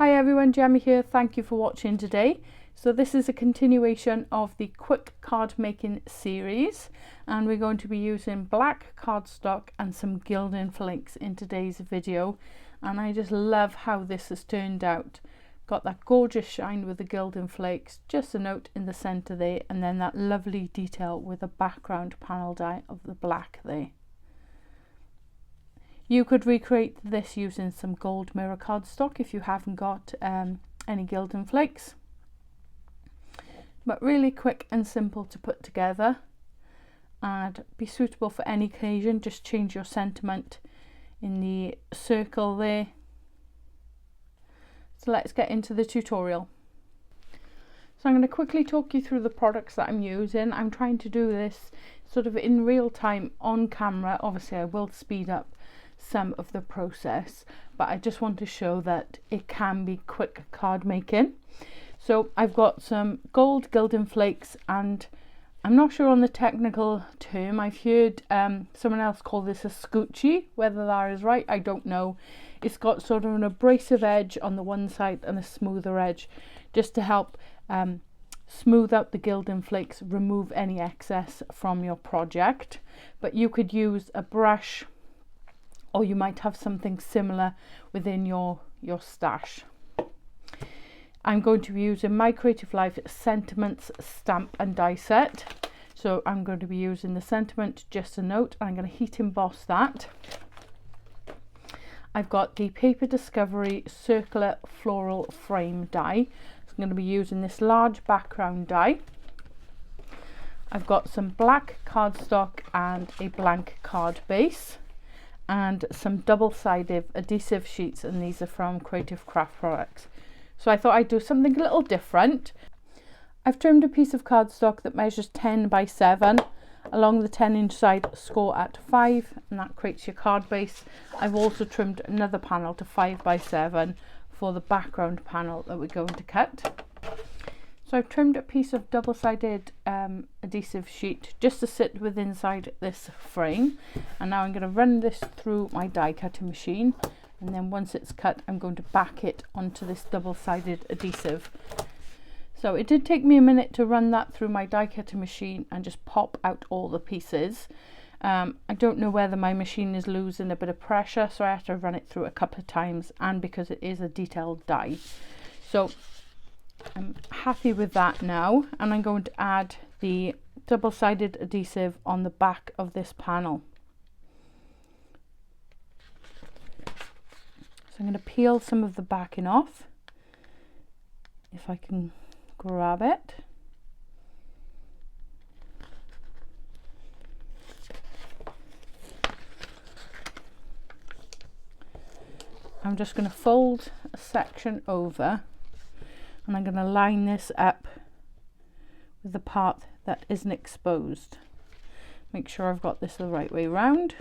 Hi everyone, Gemma here. Thank you for watching today. So this is a continuation of the quick card making series, and we're going to be using black cardstock and some Gilding Flakes in today's video. And I just love how this has turned out. Got that gorgeous shine with the Gilding Flakes, just a note in the center there, and then that lovely detail with the background panel die of the black there. You could recreate this using some gold mirror cardstock if you haven't got any Gilding Flakes. But really quick and simple to put together and be suitable for any occasion. Just change your sentiment in the circle there. So let's get into the tutorial. So I'm going to quickly talk you through the products that I'm using. I'm trying to do this sort of in real time on camera. Obviously I will speed up some of the process, but I just want to show that it can be quick card making. So I've got some gold Gilding Flakes, and I'm not sure on the technical term. I've heard someone else call this a scoochie. Whether that is right, I don't know. It's got sort of an abrasive edge on the one side and a smoother edge, just to help smooth out the Gilding Flakes, remove any excess from your project. But you could use a brush, or you might have something similar within your stash. I'm going to be using my Creative Life Sentiments stamp and die set. So I'm going to be using the sentiment, just a note. I'm going to heat emboss that. I've got the Paper Discovery circular floral frame die. So I'm going to be using this large background die. I've got some black cardstock and a blank card base, and some double-sided adhesive sheets, and these are from Creative Craft Products. So I thought I'd do something a little different. I've trimmed a piece of cardstock that measures 10 by 7 along the 10-inch side, score at 5, and that creates your card base. I've also trimmed another panel to 5 by 7 for the background panel that we're going to cut. So I've trimmed a piece of double-sided adhesive sheet just to sit with inside this frame, and now I'm going to run this through my die cutting machine, and then once it's cut I'm going to back it onto this double-sided adhesive. So it did take me a minute to run that through my die cutting machine and just pop out all the pieces. I don't know whether my machine is losing a bit of pressure, so I have to run it through a couple of times, and because it is a detailed die. So I'm happy with that now, and I'm going to add the double-sided adhesive on the back of this panel. So I'm going to peel some of the backing off, if I can grab it. I'm just going to fold a section over, and I'm going to line this up with the part that isn't exposed. Make sure I've got this the right way round.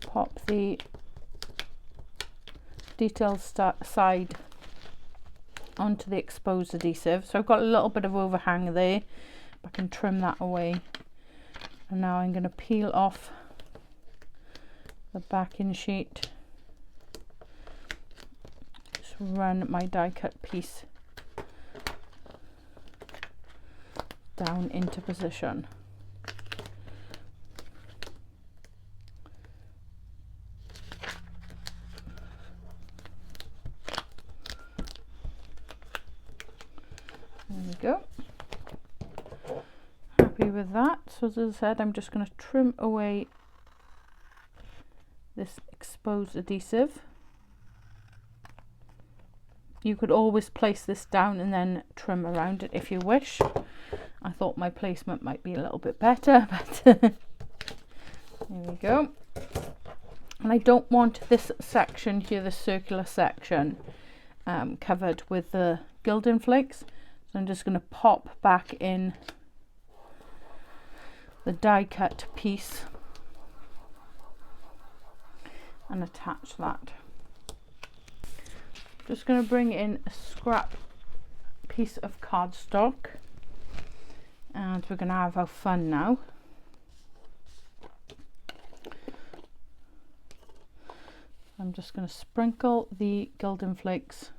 Pop the detailed side onto the exposed adhesive. So I've got a little bit of overhang there, but I can trim that away. And now I'm going to peel off the backing sheet. Just run my die cut piece down into position. There we go. Happy with that. So as I said, I'm just going to trim away this exposed adhesive. You could always place this down and then trim around it if you wish. I thought my placement might be a little bit better, but there we go. And I don't want this section here, the circular section, covered with the Gilding Flakes. So I'm just going to pop back in the die cut piece and attach that. Just going to bring in a scrap piece of cardstock, and we're going to have our fun now. I'm just going to sprinkle the Gilding Flakes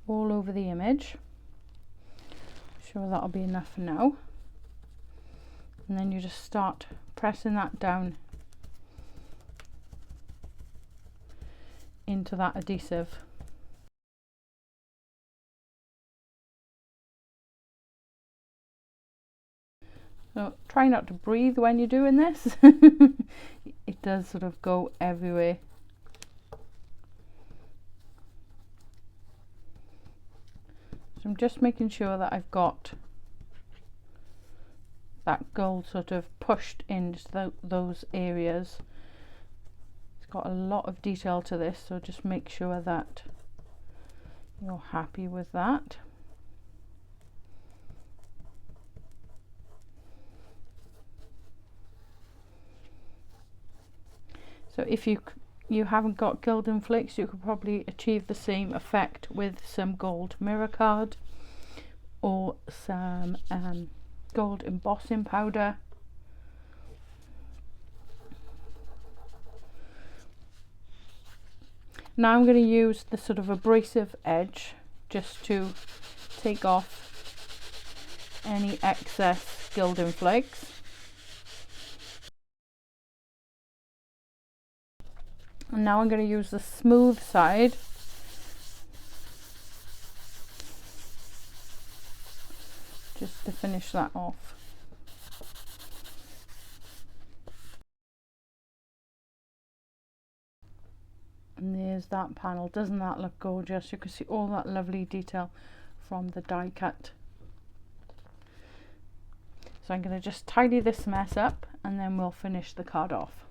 all over the image. Sure that'll be enough for now. And then you just start pressing that down into that adhesive. So try not to breathe when you're doing this. It does sort of go everywhere. So I'm just making sure that I've got that gold sort of pushed into those areas. It's got a lot of detail to this, so just make sure that you're happy with that. So if you haven't got Gilding Flakes, you could probably achieve the same effect with some gold mirror card or some gold embossing powder. Now I'm going to use the sort of abrasive edge just to take off any excess Gilding Flakes. And now I'm going to use the smooth side just to finish that off. And there's that panel. Doesn't that look gorgeous? You can see all that lovely detail from the die cut. So I'm going to just tidy this mess up and then we'll finish the card off.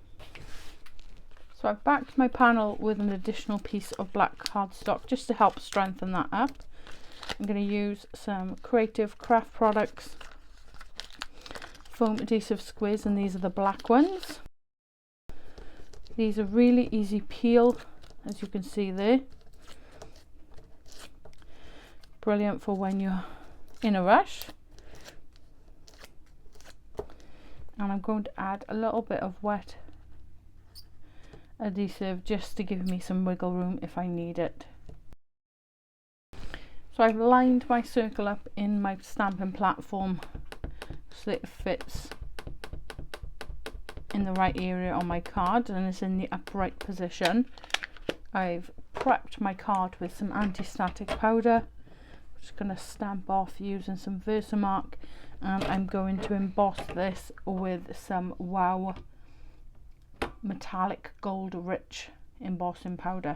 So I've backed my panel with an additional piece of black cardstock just to help strengthen that up. I'm going to use some Creative Craft Products foam adhesive squares, and these are the black ones. These are really easy peel, as you can see there. Brilliant for when you're in a rush. And I'm going to add a little bit of wet adhesive just to give me some wiggle room if I need it. So I've lined my circle up in my stamping platform so that it fits in the right area on my card and is in the upright position. I've prepped my card with some anti-static powder. I'm just going to stamp off using some Versamark, and I'm going to emboss this with some Wow metallic gold rich embossing powder.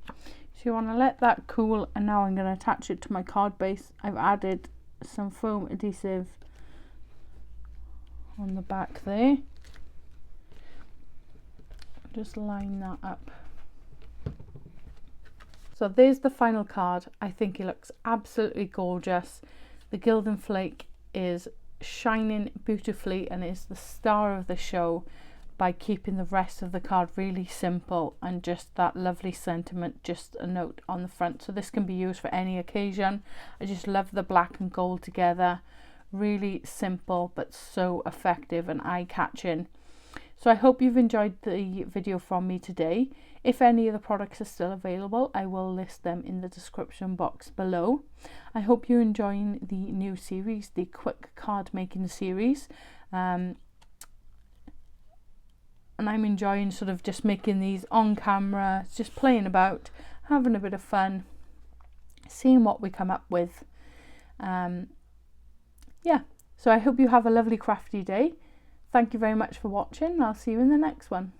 So you want to let that cool, and now I'm going to attach it to my card base. I've added some foam adhesive on the back there. Just line that up. So there's the final card. I think it looks absolutely gorgeous. The Gilding Flake is shining beautifully and is the star of the show by keeping the rest of the card really simple and just that lovely sentiment, just a note on the front. So this can be used for any occasion. I just love the black and gold together. Really simple but so effective and eye-catching. So I hope you've enjoyed the video from me today. If any of the products are still available, I will list them in the description box below. I hope you're enjoying the new series, the quick card making series. And I'm enjoying sort of just making these on camera, just playing about, having a bit of fun, seeing what we come up with. Yeah, so I hope you have a lovely crafty day. Thank you very much for watching. I'll see you in the next one.